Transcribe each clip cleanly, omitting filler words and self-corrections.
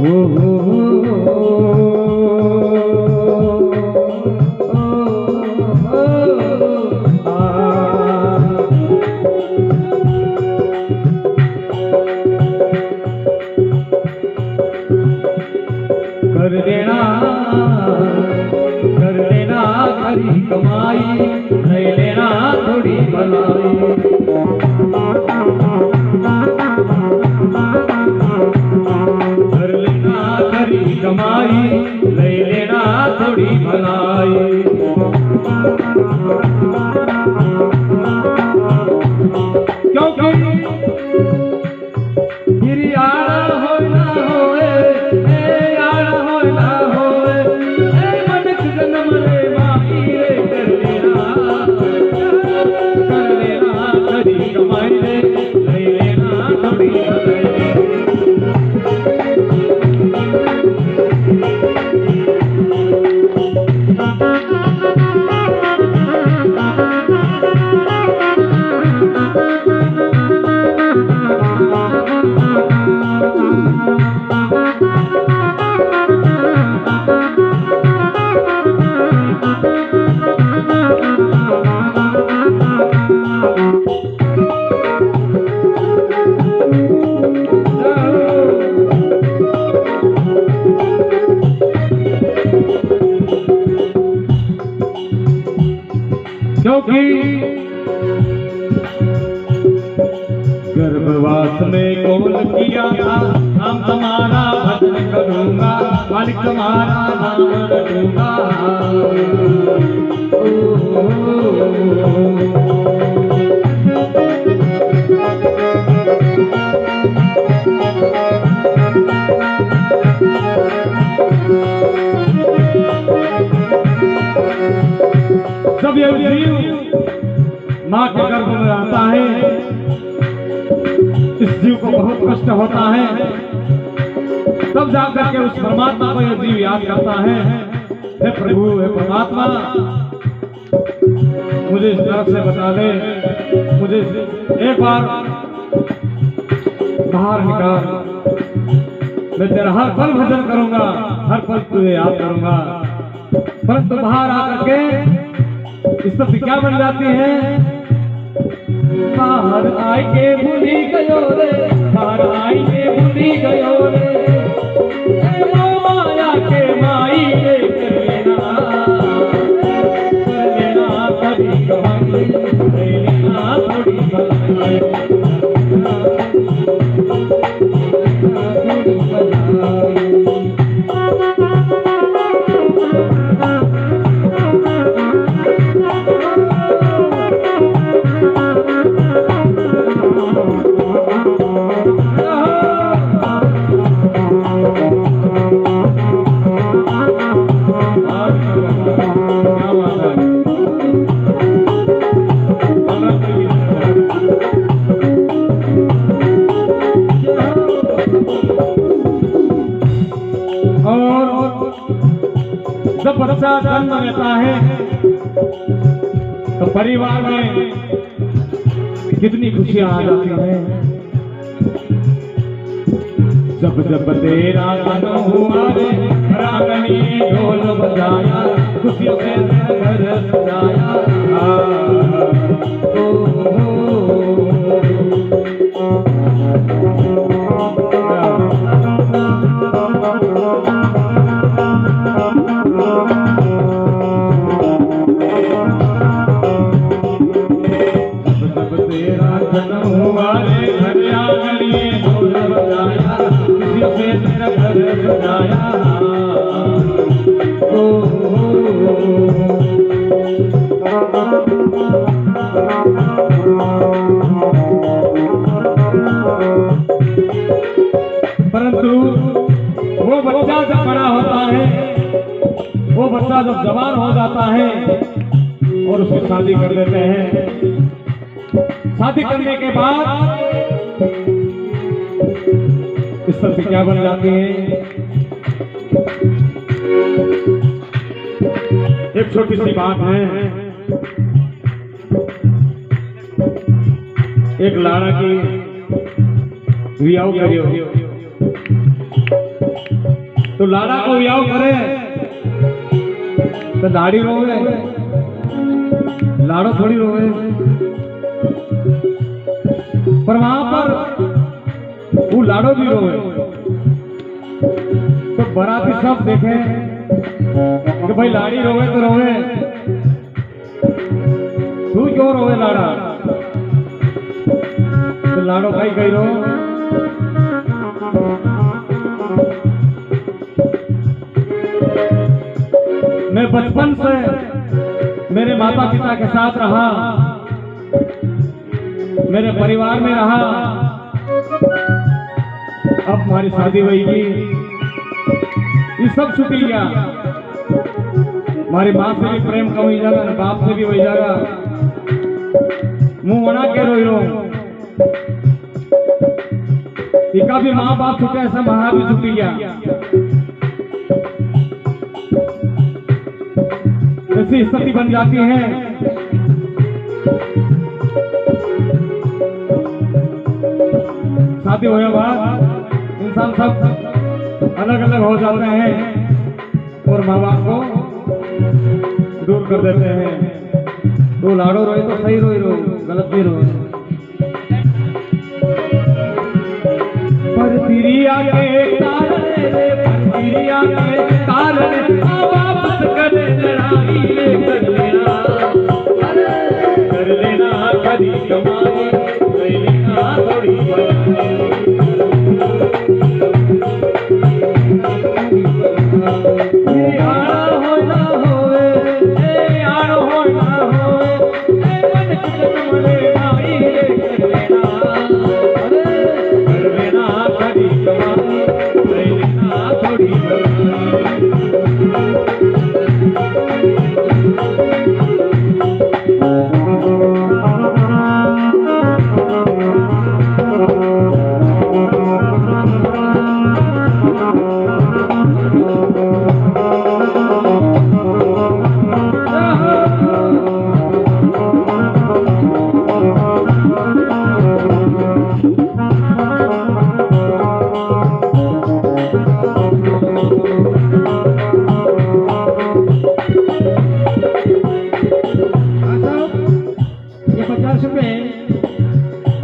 कर लेना खरी कमाई, ले लेना थोड़ी भलाई। कर लेना खरी कमाई, ले लेना थोड़ी भलाई। क्योंकि फिर आड़ा हो ना होए, आड़ा हो ना होए, मनक जन्म रे माही रे। कर लेना खरी कमाई, ले लेना थोड़ी भलाई। क्योंकि गर्भवास में कौन किया था, हम तुम्हारा भजन करूंगा, मालिक तुम्हारा नाम रटूंगा। जब ये जीव माँ के गर्भ में आता है, इस जीव को बहुत कष्ट होता है। तब जाकर के उस परमात्मा को यह जीव याद करता है, हे प्रभु, हे परमात्मा, मुझे इस नरक से बचा ले, मुझे एक बार बाहर निकाल, मैं तेरा हर पल भजन करूंगा, हर पल तुझे याद करूंगा। परंतु बाहर आकर के इस पर क्या बन जाती है, बाहर आए के भूली गयो रे, बाहर आए के भूली गयो रे, माया के माई रे। कर लेना खरी कमाई, ले लेना थोड़ी भलाई। जब बच्चा जन्म लेता है तो परिवार में कितनी खुशियां आ जाती हैं। जब जब तेरा जन्म हुआ रे, रागनी ढोल बजाया, खुशियों से घर सजाया। परंतु वो बच्चा जब बड़ा होता है, वो बच्चा जब जवान हो जाता है और उसकी शादी कर देते हैं। शादी करने के बाद इस सब क्या बन जाती है, एक छोटी सी बात है। एक लाड़ा की विवाह करियो, तो लाड़ा को ब्याह करे तो लाड़ी रोवे, लाड़ो थोड़ी रोवे। पर वहां पर वो लाड़ो भी रोवे। तो बराती सब देखे कि भाई लाड़ी रोवे तो रोवे, तू क्यों रोवे लाड़ा? तो लाड़ो भाई कही रो, मैं बचपन से मेरे माता पिता के साथ रहा, मेरे परिवार में रहा। अब हमारी शादी हुई, ये सब छुट्टी गया। हमारी माँ से भी प्रेम कम हो जाएगा, न बाप से भी हो जाएगा। मुंह बना के रोई रो, इका भी माँ बाप छुटे, ऐसा महा भी छुट्टी गया। ऐसी स्थिति बन जाती है। शादी होने के बाद इंसान सब अलग अलग हो जाते हैं और माँ बाप को दूर कर देते हैं। तो लाड़ो रोए तो सही रोई रो, गलत भी रोए। पर तिरिया के कारण रे, पर तिरिया के कारण वापस कर लड़ाई रे, कर लेना कभी कमाई, कर लेना थोड़ी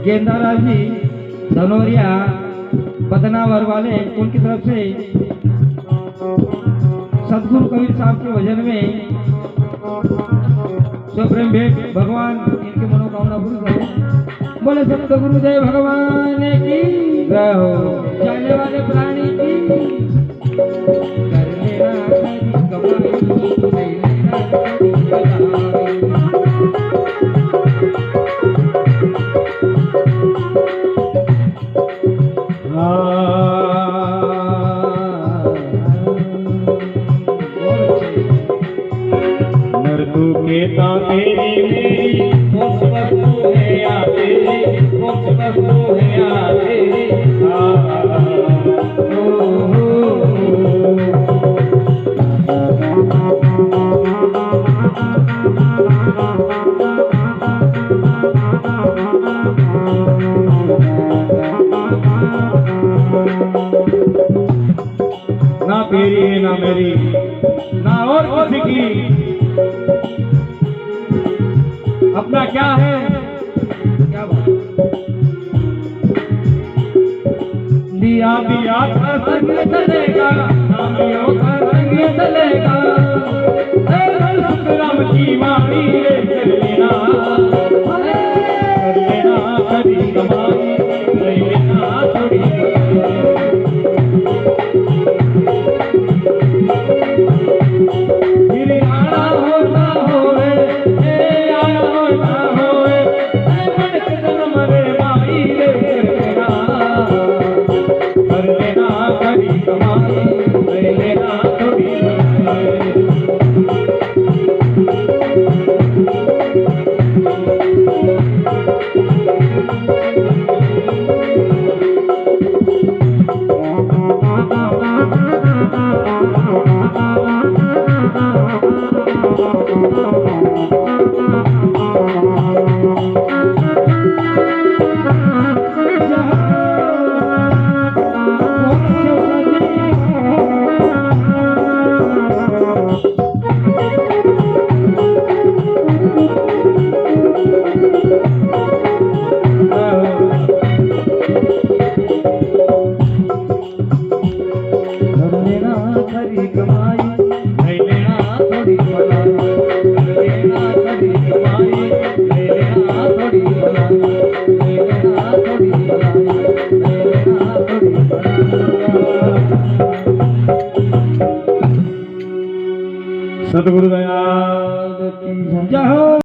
गेंदाराज जी धनोरिया बदनावर वाले, उनकी तरफ से सदगुरु कबीर साहब के भजन में स्वप्रेम भेंट भगवान इनकी मनोकामना पूरी करे। बोले सत्य गुरु जय भगवान की जय हो। जाने वाले प्राणी की कर लेना कमाई, केता तेरी मेरी कौन सी वस्तु है या तेरी, कौन सी वस्तु है या तेरी। ना तेरी है ना मेरी, ना और किसी की। अपना क्या है, क्या बात? दिया दिया का संग चलेगा, नामियों का संग चलेगा। राम की वाणी रे, कर लेना कभी कमाई, कर लेना थोड़ी सतगुरुदेव